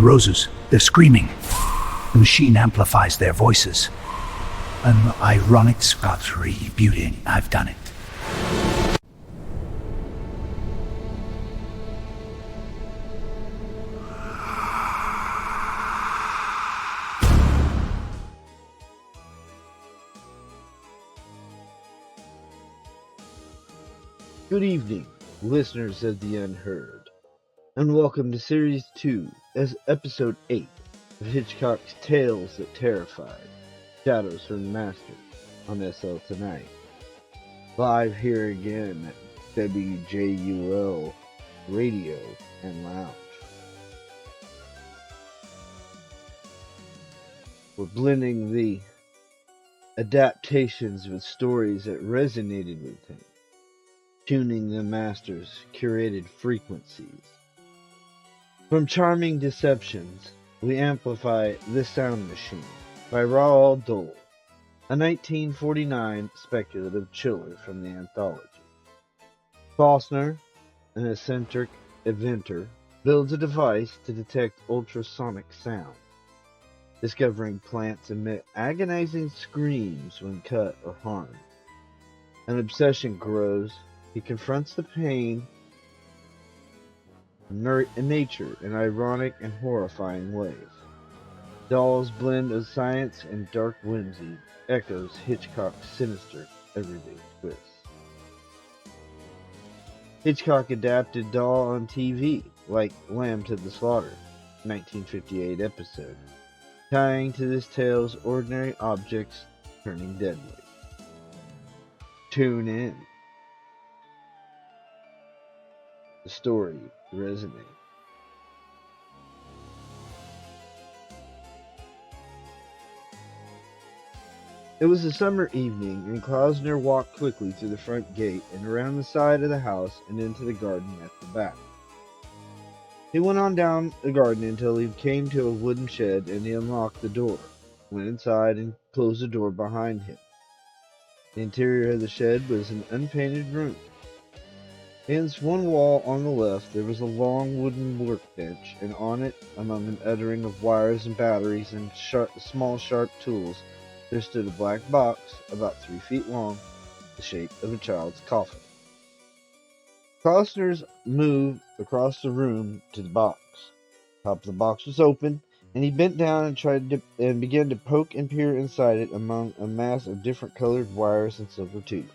The roses, they're screaming. The machine amplifies their voices. An ironic Scott's rebuting. I've done it. Good evening, listeners of The Unheard, and welcome to Series 2 as Episode 8 of Hitchcock's Tales That Terrified, Shadows from the Master on SL Tonight. Live here again at WJUL Radio and Lounge. We're blending the adaptations with stories that resonated with him, tuning the master's curated frequencies. From Charming Deceptions, we amplify The Sound Machine by Roald Dahl, a 1949 speculative chiller from the anthology. Faulkner, an eccentric inventor, builds a device to detect ultrasonic sound. Discovering plants emit agonizing screams when cut or harmed. An obsession grows. He confronts the pain in nature in ironic and horrifying ways. Dahl's blend of science and dark whimsy echoes Hitchcock's sinister, everyday twists. Hitchcock adapted Dahl on TV, like Lamb to the Slaughter, 1958 episode, tying to this tale's ordinary objects turning deadly. Tune in. The story resonates. It was a summer evening, and Klausner walked quickly through the front gate and around the side of the house and into the garden at the back. He went on down the garden until he came to a wooden shed, and he unlocked the door, went inside, and closed the door behind him. The interior of the shed was an unpainted room. Against one wall on the left there was a long wooden workbench, and on it, among an uttering of wires and batteries and small sharp tools, there stood a black box about 3 feet long, the shape of a child's coffin. Klausner's moved across the room to the box. The top of the box was open, and he bent down and began to poke and peer inside it among a mass of different colored wires and silver tubes.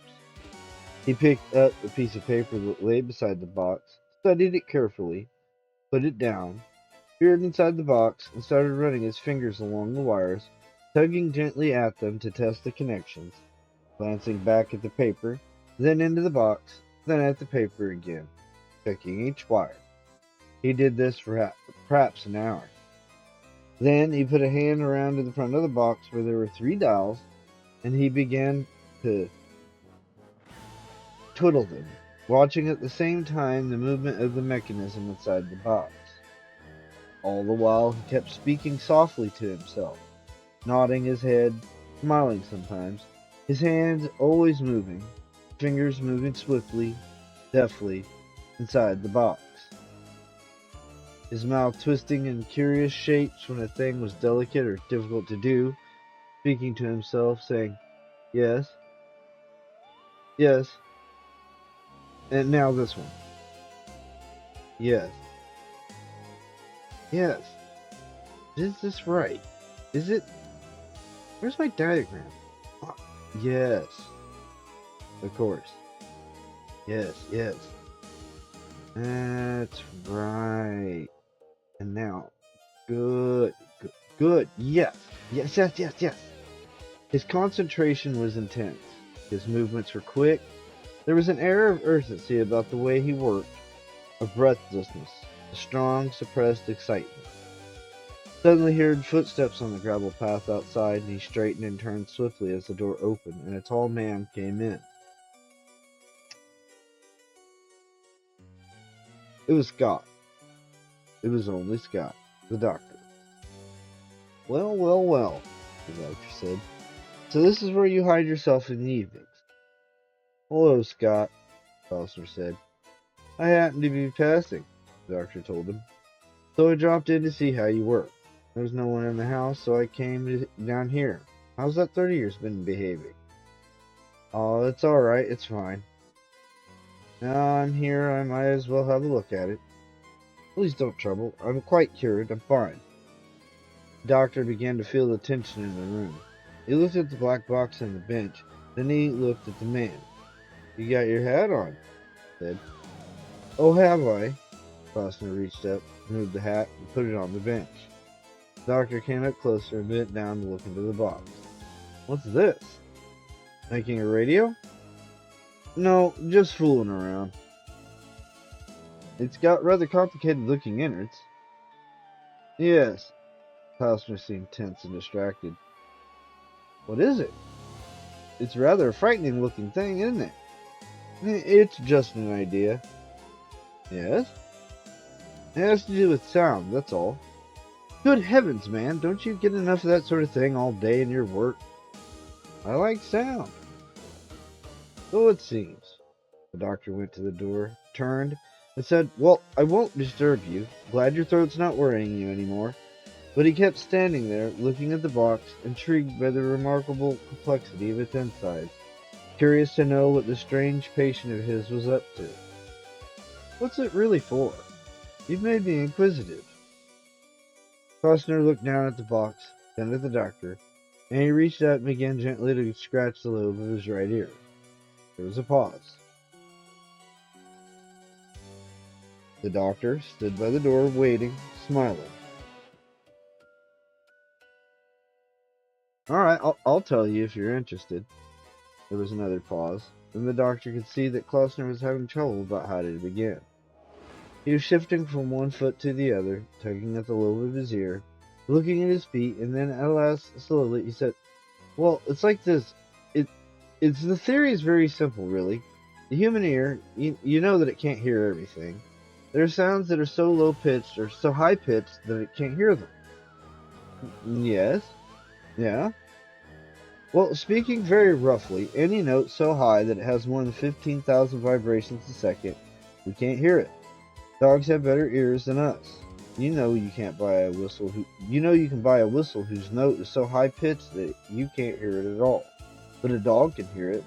He picked up a piece of paper that lay beside the box, studied it carefully, put it down, peered inside the box, and started running his fingers along the wires, tugging gently at them to test the connections, glancing back at the paper, then into the box, then at the paper again, checking each wire. He did this for perhaps an hour. Then he put a hand around to the front of the box where there were 3 dials, and he began to twiddle them, watching at the same time the movement of the mechanism inside the box. All the while he kept speaking softly to himself, nodding his head, smiling sometimes, his hands always moving, fingers moving swiftly, deftly, inside the box. His mouth twisting in curious shapes when a thing was delicate or difficult to do, speaking to himself, saying, "Yes, yes, and now this one. Yes. Yes. Is this right? Is it? Where's my diagram? Oh, yes. Of course. Yes, yes. That's right. And now, good. Yes. Yes, yes, yes, yes. His concentration was intense. His movements were quick. There was an air of urgency about the way he worked, a breathlessness, a strong, suppressed excitement. Suddenly he heard footsteps on the gravel path outside, and he straightened and turned swiftly as the door opened, and a tall man came in. It was Scott. It was only Scott, the doctor. "Well, well, well," the doctor said. "So this is where you hide yourself in the evenings." "Hello, Scott," Foster said. "I happen to be passing," the doctor told him. So I dropped in to see how you were. There's no one in the house, so I came down here. How's that 30 years been behaving? Oh, it's alright, it's fine. Now I'm here, I might as well have a look at it. Please don't trouble. I'm quite cured, I'm fine. The doctor began to feel the tension in the room. He looked at the black box on the bench, then he looked at the man. You got your hat on, he said. Oh, have I? Costner reached up, moved the hat, and put it on the bench. The doctor came up closer and bent down to look into the box. What's this? Making a radio? No, just fooling around. It's got rather complicated looking innards. Yes. Costner seemed tense and distracted. What is it? It's rather a frightening looking thing, isn't it? It's just an idea. Yes? It has to do with sound, that's all. Good heavens, man, don't you get enough of that sort of thing all day in your work? I like sound. So it seems. The doctor went to the door, turned, and said, Well, I won't disturb you. Glad your throat's not worrying you anymore. But he kept standing there, looking at the box, intrigued by the remarkable complexity of its insides, curious to know what the strange patient of his was up to. What's it really for? You've made me inquisitive. Costner looked down at the box, then at the doctor, and he reached out and began gently to scratch the lobe of his right ear. There was a pause. The doctor stood by the door, waiting, smiling. All right, I'll tell you if you're interested. There was another pause. Then the doctor could see that Klausner was having trouble about how to begin. He was shifting from one foot to the other, tugging at the lobe of his ear, looking at his feet, and then at last, slowly, he said, Well, it's like this. The theory is very simple, really. The human ear, you know that it can't hear everything. There are sounds that are so low-pitched or so high-pitched that it can't hear them. Yes? Yeah? Well, speaking very roughly, any note so high that it has more than 15,000 vibrations a second, we can't hear it. Dogs have better ears than us. You know you can buy a whistle whose note is so high pitched that you can't hear it at all. But a dog can hear it.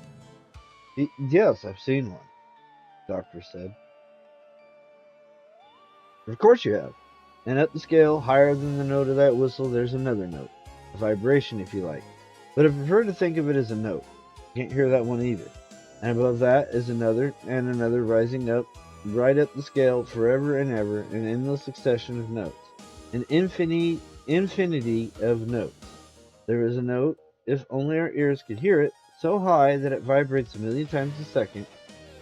Yes, I've seen one, the doctor said. Of course you have. And up the scale, higher than the note of that whistle, there's another note. A vibration, if you like. But I prefer to think of it as a note. You can't hear that one either. And above that is another and another rising up, right up the scale, forever and ever, an endless succession of notes. An infinity of notes. There is a note, if only our ears could hear it, so high that it vibrates 1,000,000 times a second,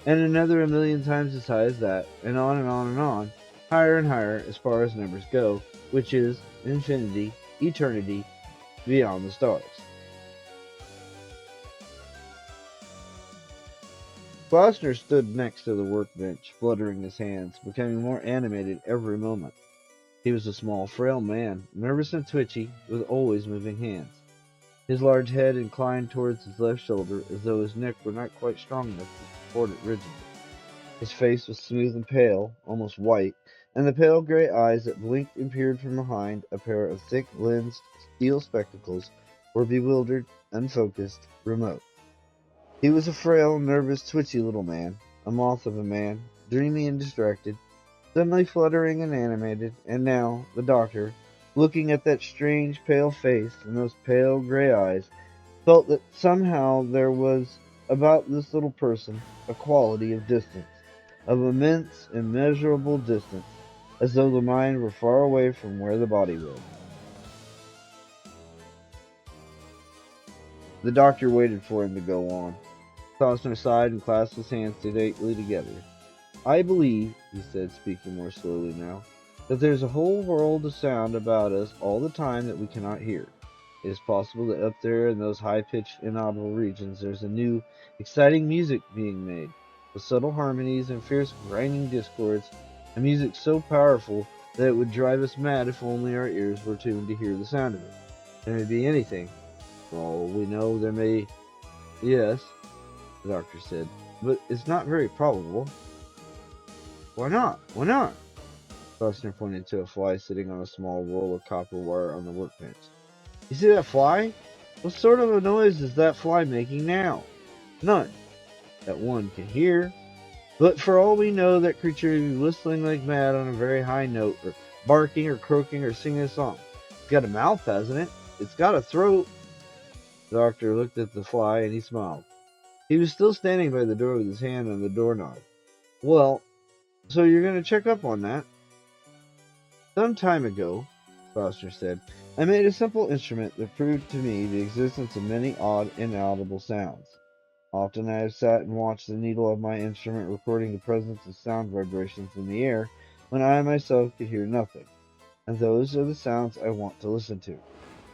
and another 1,000,000 times as high as that, and on and on and on, higher and higher as far as numbers go, which is infinity, eternity, beyond the stars. Klausner stood next to the workbench, fluttering his hands, becoming more animated every moment. He was a small, frail man, nervous and twitchy, with always moving hands. His large head inclined towards his left shoulder, as though his neck were not quite strong enough to support it rigidly. His face was smooth and pale, almost white, and the pale gray eyes that blinked and peered from behind a pair of thick-lensed steel spectacles were bewildered, unfocused, remote. He was a frail, nervous, twitchy little man, a moth of a man, dreamy and distracted, suddenly fluttering and animated, and now, the doctor, looking at that strange pale face and those pale gray eyes, felt that somehow there was about this little person a quality of distance, of immense, immeasurable distance, as though the mind were far away from where the body was. The doctor waited for him to go on. Costner sighed and clasped his hands sedately together. I believe, he said, speaking more slowly now, that there's a whole world of sound about us all the time that we cannot hear. It is possible that up there in those high-pitched, inaudible regions there's a new, exciting music being made, with subtle harmonies and fierce, grinding discords, a music so powerful that it would drive us mad if only our ears were tuned to hear the sound of it. There may be anything. For all we know, there may... Yes, the doctor said, but it's not very probable. Why not? Why not? Costner pointed to a fly sitting on a small roll of copper wire on the workbench. You see that fly? What sort of a noise is that fly making now? None that one can hear. But for all we know, that creature may be whistling like mad on a very high note, or barking, or croaking, or singing a song. It's got a mouth, hasn't it? It's got a throat. The doctor looked at the fly and he smiled. He was still standing by the door with his hand on the doorknob. Well, so you're going to check up on that? Some time ago, Foster said, I made a simple instrument that proved to me the existence of many odd, inaudible sounds. Often I have sat and watched the needle of my instrument recording the presence of sound vibrations in the air when I myself could hear nothing. And those are the sounds I want to listen to.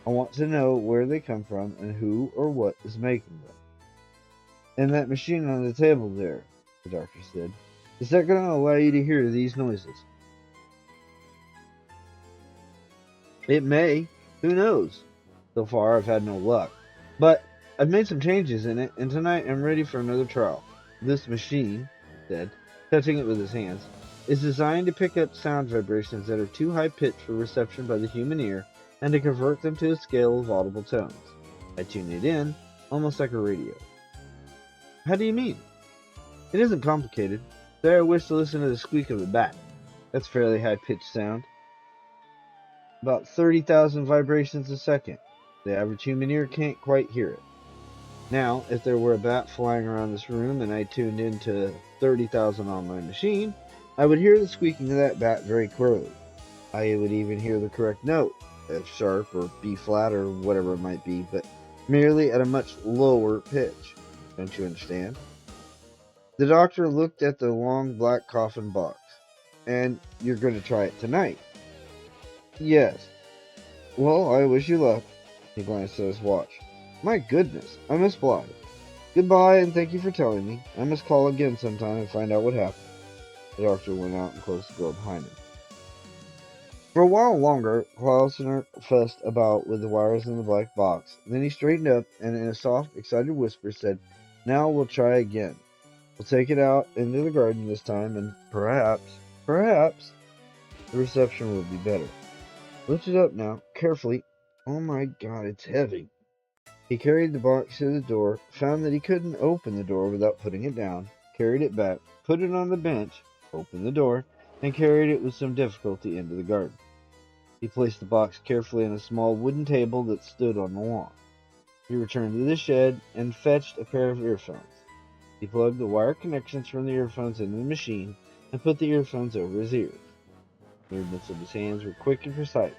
I want to know where they come from and who or what is making them. And that machine on the table there, the doctor said, is that going to allow you to hear these noises? It may. Who knows? So far, I've had no luck. But I've made some changes in it, and tonight I'm ready for another trial. This machine, he said, touching it with his hands, is designed to pick up sound vibrations that are too high-pitched for reception by the human ear and to convert them to a scale of audible tones. I tune it in, almost like a radio. How do you mean? It isn't complicated. Say I wish to listen to the squeak of a bat. That's fairly high-pitched sound. About 30,000 vibrations a second. The average human ear can't quite hear it. Now, if there were a bat flying around this room and I tuned into 30,000 on my machine, I would hear the squeaking of that bat very clearly. I would even hear the correct note, F sharp or B flat or whatever it might be, but merely at a much lower pitch. Don't you understand? The doctor looked at the long black coffin box. And you're going to try it tonight? Yes. Well, I wish you luck. He glanced at his watch. My goodness, I must fly. Goodbye, and thank you for telling me. I must call again sometime and find out what happened. The doctor went out and closed the door behind him. For a while longer, Klausner fussed about with the wires in the black box. Then he straightened up and in a soft, excited whisper said, Now we'll try again. We'll take it out into the garden this time, and perhaps, the reception will be better. Lift it up now, carefully. Oh my God, it's heavy. He carried the box to the door, found that he couldn't open the door without putting it down, carried it back, put it on the bench, opened the door, and carried it with some difficulty into the garden. He placed the box carefully on a small wooden table that stood on the lawn. He returned to the shed and fetched a pair of earphones. He plugged the wire connections from the earphones into the machine and put the earphones over his ears. The movements of his hands were quick and precise.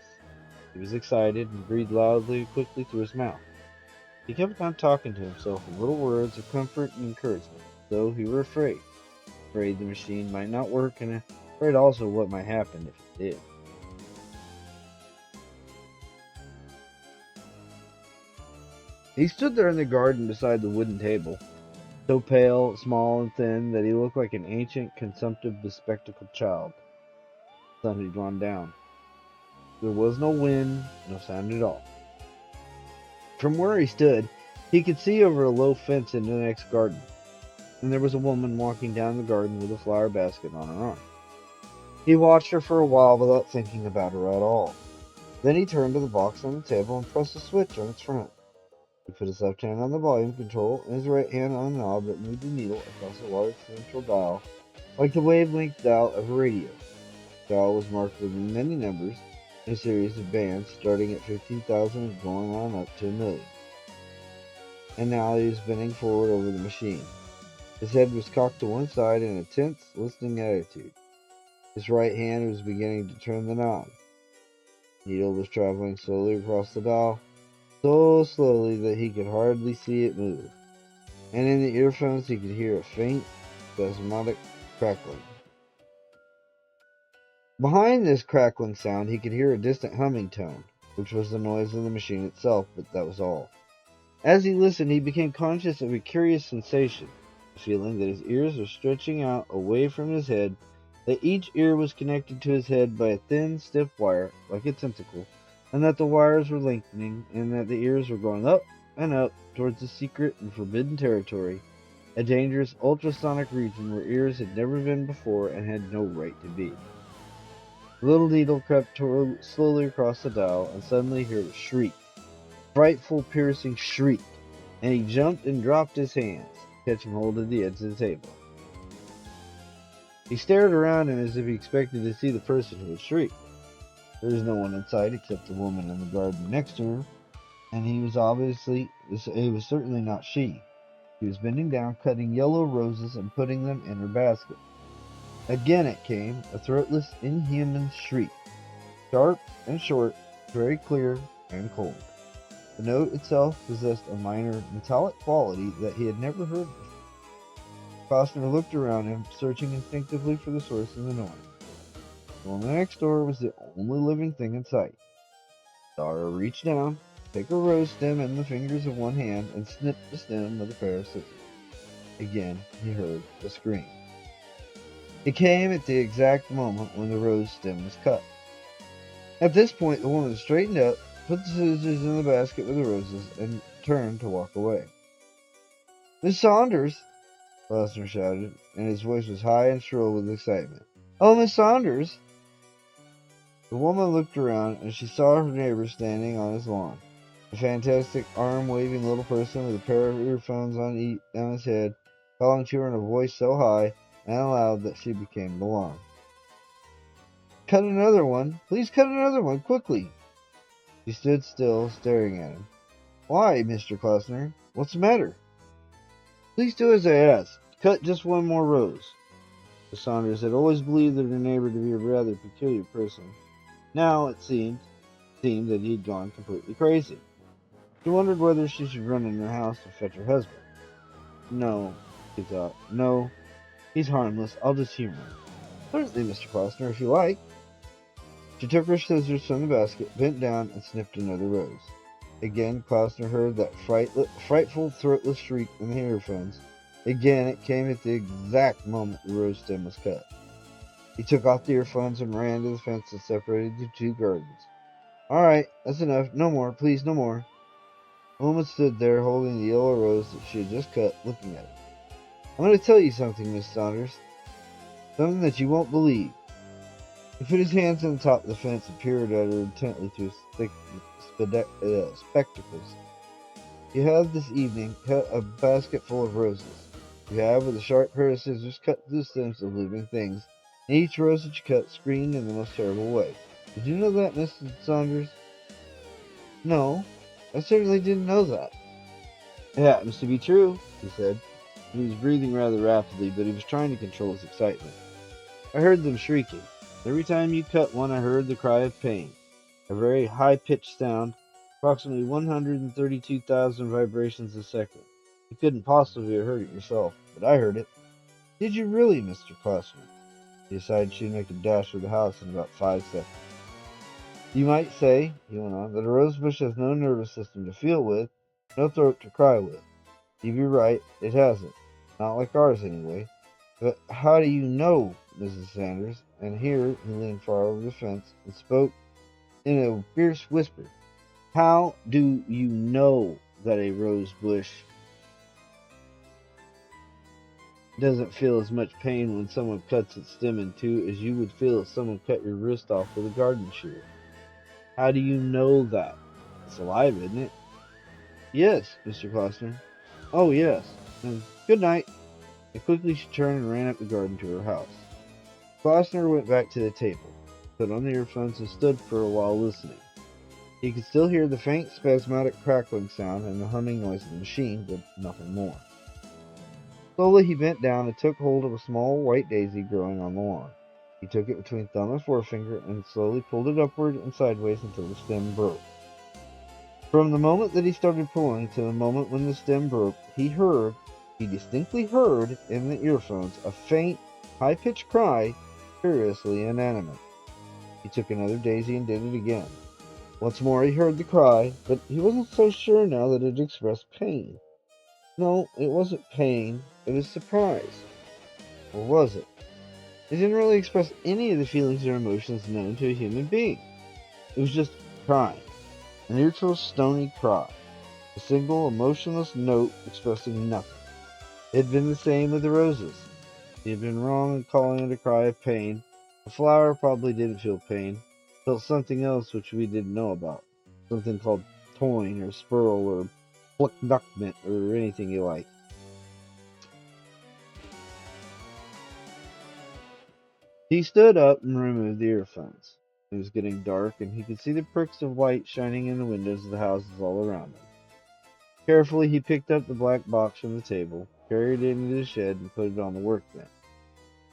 He was excited and breathed loudly and quickly through his mouth. He kept on talking to himself in little words of comfort and encouragement, though he were afraid. Afraid the machine might not work, and afraid also what might happen if it did. He stood there in the garden beside the wooden table, so pale, small, and thin that he looked like an ancient, consumptive, bespectacled child. The sun had gone down. There was no wind, no sound at all. From where he stood, he could see over a low fence into the next garden, and there was a woman walking down the garden with a flower basket on her arm. He watched her for a while without thinking about her at all. Then he turned to the box on the table and pressed a switch on its front. He put his left hand on the volume control and his right hand on the knob that moved the needle across a large central dial, like the wavelength dial of a radio. The dial was marked with many numbers and a series of bands starting at 15,000 and going on up to 1,000,000. And now he was bending forward over the machine. His head was cocked to one side in a tense, listening attitude. His right hand was beginning to turn the knob. The needle was traveling slowly across the dial, so slowly that he could hardly see it move, and in the earphones he could hear a faint, spasmodic crackling. Behind this crackling sound he could hear a distant humming tone, which was the noise of the machine itself, but that was all. As he listened, he became conscious of a curious sensation, a feeling that his ears were stretching out away from his head, that each ear was connected to his head by a thin, stiff wire, like a tentacle, and that the wires were lengthening, and that the ears were going up and up towards the secret and forbidden territory, a dangerous ultrasonic region where ears had never been before and had no right to be. The little needle crept slowly across the dial, and suddenly he heard a shriek. Frightful, piercing shriek, and he jumped and dropped his hands, catching hold of the edge of the table. He stared around him as if he expected to see the person who had shrieked. There was no one in sight except the woman in the garden next to her, and it was certainly not she. She was bending down, cutting yellow roses and putting them in her basket. Again it came, a throatless, inhuman shriek, sharp and short, very clear and cold. The note itself possessed a minor metallic quality that he had never heard before. Costner looked around him, searching instinctively for the source of the noise. The woman next door was the only living thing in sight. Dara reached down, took a rose stem in the fingers of one hand, and snipped the stem with a pair of scissors. Again he heard a scream. It came at the exact moment when the rose stem was cut. At this point, the woman straightened up, put the scissors in the basket with the roses, and turned to walk away. "Miss Saunders!" Foster shouted, and his voice was high and shrill with excitement. "Oh, Miss Saunders!" The woman looked around, and she saw her neighbor standing on his lawn. A fantastic, arm-waving little person with a pair of earphones on his head, calling to her in a voice so high and loud that she became alarmed. "Cut another one! Please cut another one, quickly!" She stood still, staring at him. "Why, Mr. Klausner? What's the matter?" "Please do as I ask. Cut just one more rose." Miss Saunders had always believed her neighbor to be a rather peculiar person. Now it seemed that he had gone completely crazy. She wondered whether she should run in her house to fetch her husband. No, she thought. No, he's harmless. I'll just humor him. "Certainly, Mr. Klausner, if you like." She took her scissors from the basket, bent down, and snipped another rose. Again, Klausner heard that frightful, throatless shriek in the earphones. Again, it came at the exact moment the rose stem was cut. He took off the earphones and ran to the fence that separated the two gardens. "All right, that's enough. No more, please, no more." The woman stood there, holding the yellow rose that she had just cut, looking at it. "I'm going to tell you something, Miss Saunders. Something that you won't believe." He put his hands on the top of the fence and peered at her intently through his thick spectacles. "You have this evening cut a basket full of roses. You have, with a sharp pair of scissors, cut the stems of living things, and each rose that you cut screamed in the most terrible way. Did you know that, Mrs. Saunders?" "No, I certainly didn't know that." "It happens to be true," he said. He was breathing rather rapidly, but he was trying to control his excitement. "I heard them shrieking. Every time you cut one, I heard the cry of pain. A very high-pitched sound, approximately 132,000 vibrations a second. You couldn't possibly have heard it yourself, but I heard it." "Did you really, Mr. Klausner?" He decided she'd make a dash for the house in about 5 seconds. "You might say," he went on, "that a rose bush has no nervous system to feel with, no throat to cry with. You'd be right, it hasn't. Not like ours, anyway. But how do you know, Mrs. Sanders?" And here he leaned far over the fence and spoke in a fierce whisper. "How do you know that a rose bush doesn't feel as much pain when someone cuts its stem in two as you would feel if someone cut your wrist off with a garden shear? How do you know that? It's alive, isn't it?" "Yes, Mr. Klausner. Oh, yes. And good night." And quickly she turned and ran up the garden to her house. Klausner went back to the table, put on the earphones, and stood for a while listening. He could still hear the faint, spasmodic crackling sound and the humming noise of the machine, but nothing more. Slowly he bent down and took hold of a small white daisy growing on the lawn. He took it between thumb and forefinger and slowly pulled it upward and sideways until the stem broke. From the moment that he started pulling to the moment when the stem broke, he distinctly heard in the earphones a faint, high-pitched cry, curiously inanimate. He took another daisy and did it again. Once more he heard the cry, but he wasn't so sure now that it expressed pain. No, it wasn't pain, it was surprise. Or was it? It didn't really express any of the feelings or emotions known to a human being. It was just crying. A neutral, stony cry. A single, emotionless note expressing nothing. It had been the same with the roses. He had been wrong in calling it a cry of pain, The flower probably didn't feel pain, felt something else which we didn't know about. Something called toin or spurl or pluckduckment or anything you like. He stood up and removed the earphones. It was getting dark, and he could see the pricks of light shining in the windows of the houses all around him. Carefully, he picked up the black box from the table, carried it into the shed, and put it on the workbench.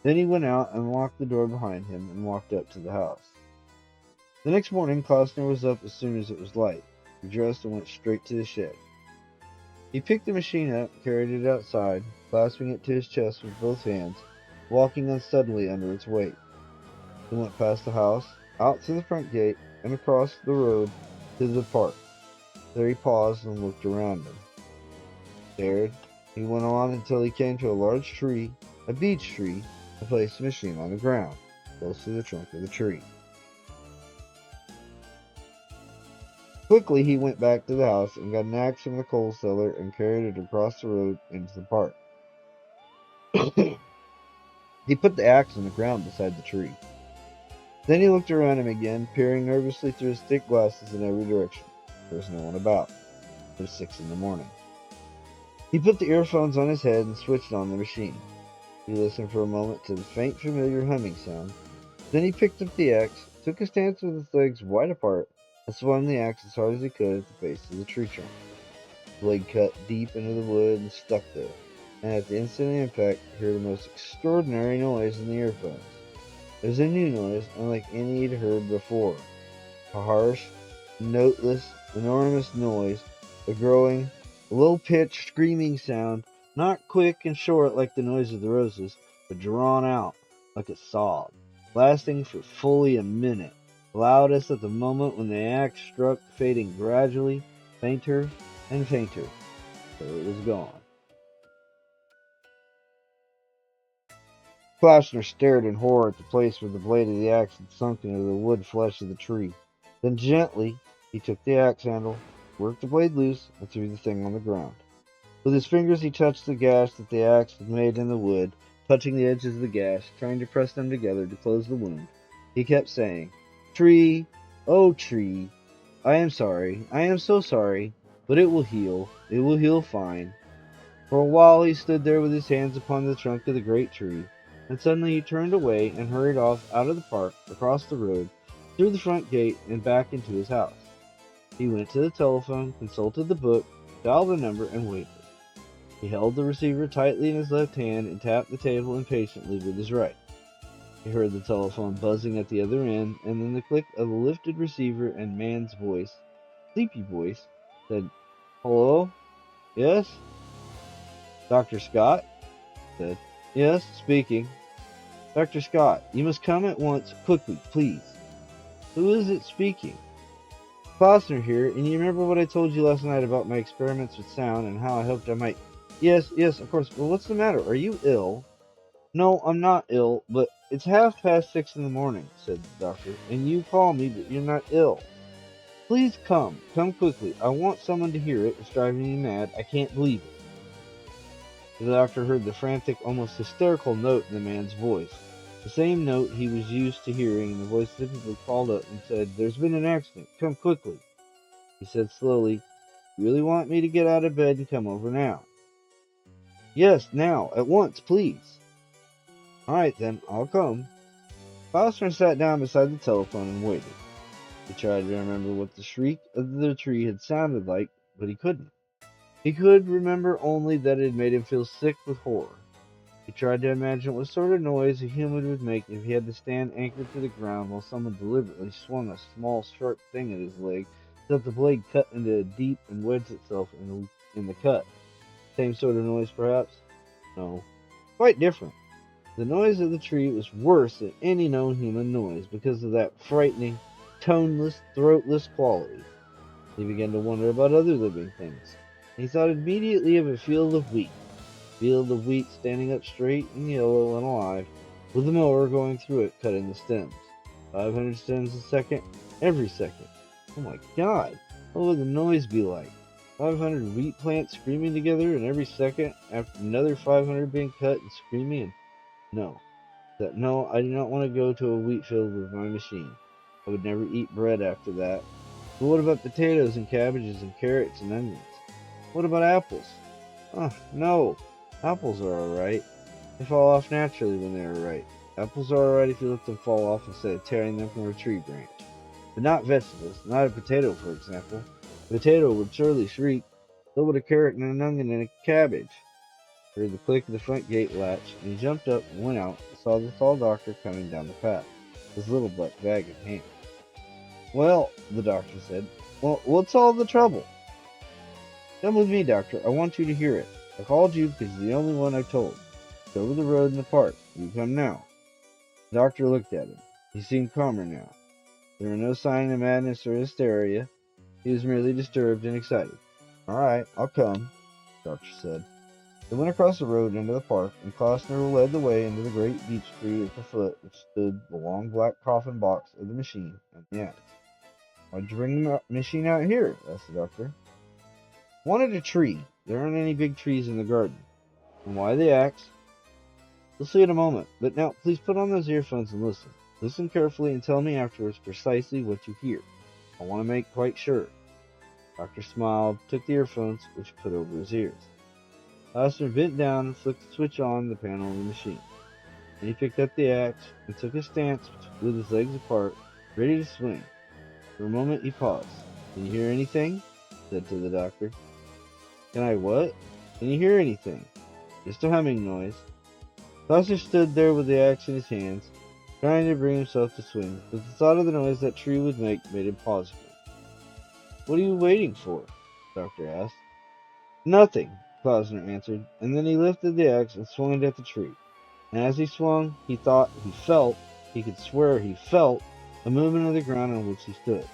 Then he went out and locked the door behind him and walked up to the house. The next morning, Klausner was up as soon as it was light. He dressed and went straight to the shed. He picked the machine up, carried it outside, clasping it to his chest with both hands, walking unsteadily under its weight. He went past the house, out to the front gate, and across the road to the park. There he paused and looked around him. Stared. He went on until he came to a large tree, a beech tree, and placed the machine on the ground, close to the trunk of the tree. Quickly he went back to the house and got an axe from the coal cellar and carried it across the road into the park. He put the axe on the ground beside the tree. Then he looked around him again, peering nervously through his thick glasses in every direction. There was no one about. It was 6 in the morning. He put the earphones on his head and switched on the machine. He listened for a moment to the faint, familiar humming sound. Then he picked up the axe, took a stance with his legs wide apart, and swung the axe as hard as he could at the base of the tree trunk. The blade cut deep into the wood and stuck there, and at the instant of impact, he heard the most extraordinary noise in the earphones. It was a new noise, unlike any he'd heard before. A harsh, noteless, enormous noise, a growing, low-pitched, screaming sound, not quick and short like the noise of the roses, but drawn out like a sob, lasting for fully a minute, loudest at the moment when the axe struck, fading gradually, fainter and fainter, till it was gone. Klausner stared in horror at the place where the blade of the axe had sunk into the wood flesh of the tree. Then gently he took the axe handle, worked the blade loose, and threw the thing on the ground. With his fingers he touched the gash that the axe had made in the wood, touching the edges of the gash, trying to press them together to close the wound. He kept saying, "Tree, oh tree, I am sorry, I am so sorry, but it will heal fine." For a while he stood there with his hands upon the trunk of the great tree, and suddenly he turned away and hurried off out of the park, across the road, through the front gate, and back into his house. He went to the telephone, consulted the book, dialed the number, and waited. He held the receiver tightly in his left hand and tapped the table impatiently with his right. He heard the telephone buzzing at the other end, and then the click of a lifted receiver and man's voice, sleepy voice, said, "Hello? Yes? Dr. Scott?" said, "Yes, speaking." "Dr. Scott, you must come at once, quickly, please." "Who is it speaking?" "Klausner here, and you remember what I told you last night about my experiments with sound and how I hoped I might—" "Yes, of course. Well, what's the matter? Are you ill?" "No, I'm not ill, but it's 6:30 in the morning," said the doctor, "and you call me, but you're not ill. Please come quickly. I want someone to hear it. It's driving me mad. I can't believe it." The doctor heard the frantic, almost hysterical note in the man's voice, the same note he was used to hearing in the voices of people who called up and said, "There's been an accident. Come quickly." He said slowly, "You really want me to get out of bed and come over now?" "Yes, now, at once, please." "All right, then, I'll come." Klausner sat down beside the telephone and waited. He tried to remember what the shriek of the tree had sounded like, but he couldn't. He could remember only that it had made him feel sick with horror. He tried to imagine what sort of noise a human would make if he had to stand anchored to the ground while someone deliberately swung a small, sharp thing at his leg so that the blade cut into a deep and wedged itself in the cut. Same sort of noise, perhaps? No. Quite different. The noise of the tree was worse than any known human noise because of that frightening, toneless, throatless quality. He began to wonder about other living things. He thought immediately of a field of wheat standing up straight and yellow and alive, with a mower going through it, cutting the stems. 500 stems a second, every second. Oh my God, what would the noise be like? 500 wheat plants screaming together, and every second after another 500 being cut and screaming, and no, That no, I do not want to go to a wheat field with my machine. I would never eat bread after that. But what about potatoes and cabbages and carrots and onions? What about apples? No. Apples are alright. They fall off naturally when they are ripe. Apples are alright if you let them fall off instead of tearing them from a tree branch. But not vegetables, not a potato, for example. A potato would surely shriek. So would a carrot and an onion and a cabbage. He heard the click of the front gate latch, and he jumped up and went out and saw the tall doctor coming down the path, his little black bag in hand. Well, the doctor said, well, what's all the trouble? Come with me, doctor. I want you to hear it. I called you because you're the only one I told. It's over the road in the park. You come now. The doctor looked at him. He seemed calmer now. There were no signs of madness or hysteria. He was merely disturbed and excited. All right, I'll come, the doctor said. They went across the road into the park, and Klausner led the way into the great beech tree at the foot which stood the long black coffin box of the machine and the axe. Why'd you bring the machine out here? Asked the doctor. Wanted a tree. There aren't any big trees in the garden. And why the axe? We'll see in a moment, but now please put on those earphones and listen. Listen carefully and tell me afterwards precisely what you hear. I want to make quite sure. The doctor smiled, took the earphones, which he put over his ears. Klausner bent down and flicked the switch on the panel of the machine. Then he picked up the axe and took his stance with his legs apart, ready to swing. For a moment he paused. Can you hear anything? He said to the doctor. Can I what? Can you hear anything? Just a humming noise. Klausner stood there with the axe in his hands, trying to bring himself to swing, but the thought of the noise that tree would make made him pause. What are you waiting for? The doctor asked. Nothing, Klausner answered, and then he lifted the axe and swung it at the tree. And as he swung, he could swear he felt a movement of the ground on which he stood.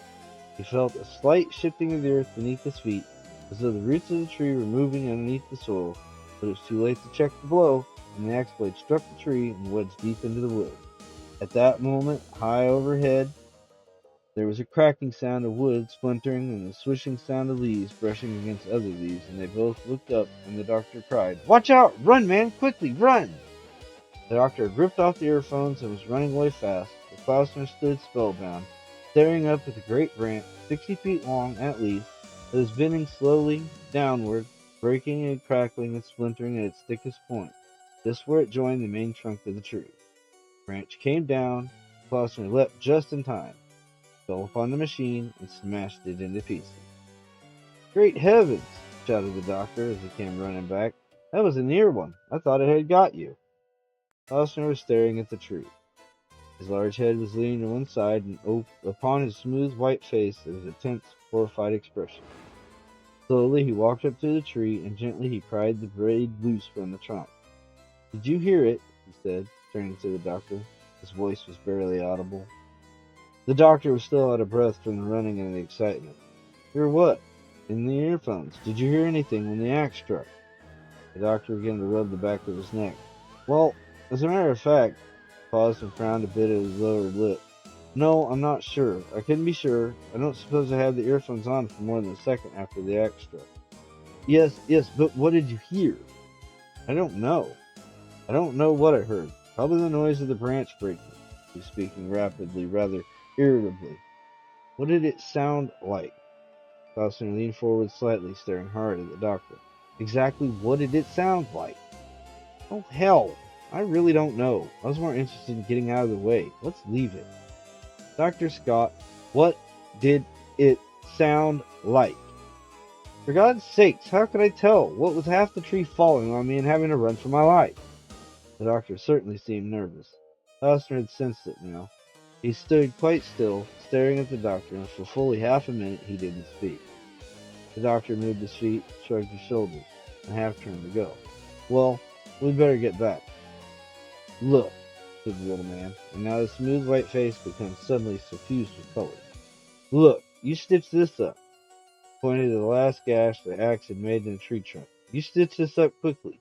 He felt a slight shifting of the earth beneath his feet, as though the roots of the tree were moving underneath the soil, but it was too late to check the blow, and the axe blade struck the tree and wedged deep into the wood. At that moment, high overhead, there was a cracking sound of wood splintering and the swishing sound of leaves brushing against other leaves, and they both looked up, and the doctor cried, Watch out! Run, man! Quickly, run! The doctor gripped off the earphones and was running away fast, but Klausner stood spellbound, staring up at the great branch, 60 feet long at least, that was bending slowly downward, breaking and crackling and splintering at its thickest point, just where it joined the main trunk of the tree. The branch came down, Klausner leapt just in time, fell upon the machine, and smashed it into pieces. Great heavens! Shouted the doctor as he came running back. That was a near one. I thought it had got you. Klausner was staring at the tree. His large head was leaning to one side, and upon his smooth white face there was a tense, horrified expression. Slowly he walked up to the tree, and gently he pried the braid loose from the trunk. Did you hear it? He said, turning to the doctor. His voice was barely audible. The doctor was still out of breath from the running and the excitement. Hear what? In the earphones. Did you hear anything when the axe struck? The doctor began to rub the back of his neck. Well, as a matter of fact, he paused and frowned a bit at his lowered lip. No, I'm not sure. I couldn't be sure. I don't suppose I had the earphones on for more than a second after the axe struck. Yes, but what did you hear? I don't know. I don't know what I heard. Probably the noise of the branch breaking. He was speaking rapidly, rather irritably. What did it sound like? Klausner leaned forward slightly, staring hard at the doctor. Exactly what did it sound like? Oh, hell! I really don't know. I was more interested in getting out of the way. Let's leave it. Dr. Scott, what did it sound like? For God's sakes, how could I tell? What with half the tree falling on me and having to run for my life? The doctor certainly seemed nervous. Klausner had sensed it now. He stood quite still, staring at the doctor, and for fully half a minute he didn't speak. The doctor moved his feet, shrugged his shoulders, and half turned to go. Well, we'd better get back. Look, said the little man, and now his smooth white face became suddenly suffused with color. Look, you stitch this up. Pointed to the last gash the axe had made in the tree trunk. You stitch this up quickly.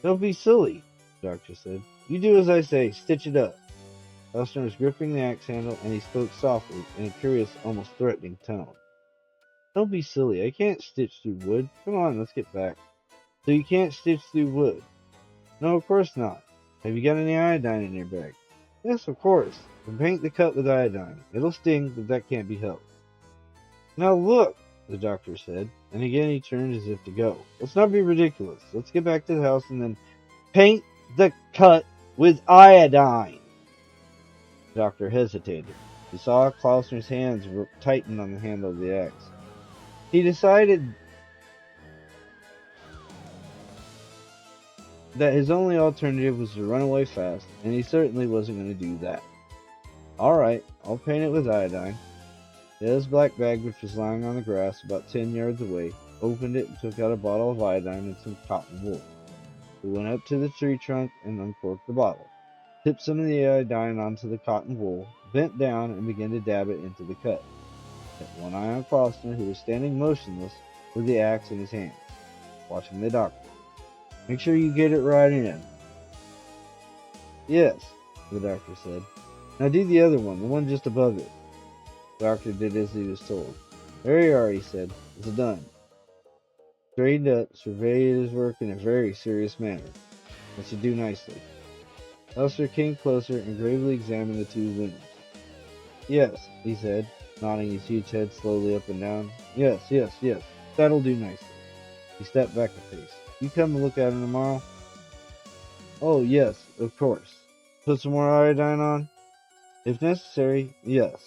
Don't be silly, the doctor said. You do as I say, stitch it up. Klausner was gripping the axe handle, and he spoke softly, in a curious, almost threatening tone. Don't be silly. I can't stitch through wood. Come on, let's get back. So you can't stitch through wood? No, of course not. Have you got any iodine in your bag? Yes, of course. Then paint the cut with iodine. It'll sting, but that can't be helped. Now look, the doctor said, and again he turned as if to go. Let's not be ridiculous. Let's get back to the house and then paint the cut with iodine. The doctor hesitated. He saw Klausner's hands tighten on the handle of the axe. He decided that his only alternative was to run away fast, and he certainly wasn't going to do that. Alright, I'll paint it with iodine. He had his black bag, which was lying on the grass about 10 yards away, opened it and took out a bottle of iodine and some cotton wool. He went up to the tree trunk and uncorked the bottle, tipped some of the iodine onto the cotton wool, bent down and began to dab it into the cut. Kept one eye on Klausner, who was standing motionless with the axe in his hand, watching the doctor. Make sure you get it right in. Yes, the doctor said. Now do the other one, the one just above it. The doctor did as he was told. There you are, he said. It's done. Straightened up, surveyed his work in a very serious manner. That should do nicely. Klausner came closer and gravely examined the two wounds. Yes, he said, nodding his huge head slowly up and down. Yes. That'll do nicely. He stepped back a pace. You come and look at him tomorrow? Oh, yes, of course. Put some more iodine on? If necessary, yes.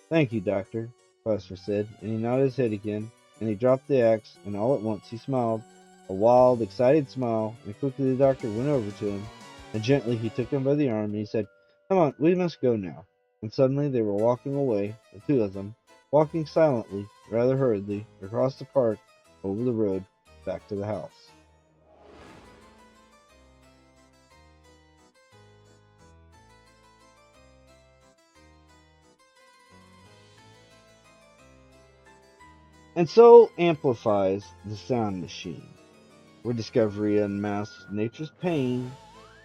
Thank you, Doctor, Klausner said, and he nodded his head again, and he dropped the axe, and all at once he smiled, a wild, excited smile, and quickly the doctor went over to him, and gently he took him by the arm, and he said, Come on, we must go now. And suddenly they were walking away, the two of them, walking silently, rather hurriedly, across the park, over the road, back to the house. And so amplifies the sound machine, where discovery unmasks nature's pain,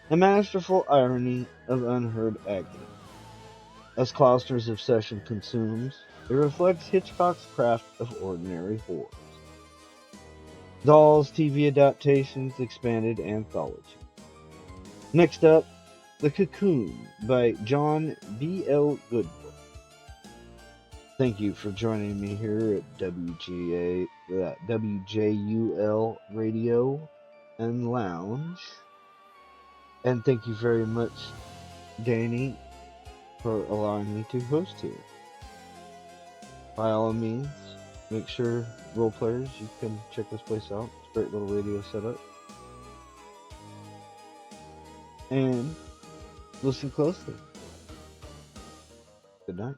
a masterful irony of unheard agony. As Klausner's obsession consumes, it reflects Hitchcock's craft of ordinary horrors. Dahl's TV adaptations expanded anthology. Next up, The Cocoon by John B. L. Goodwin. Thank you for joining me here at WJUL Radio and Lounge. And thank you very much, Danny, for allowing me to host here. By all means, make sure, role players, you can check this place out. It's a great little radio setup. And listen closely. Good night.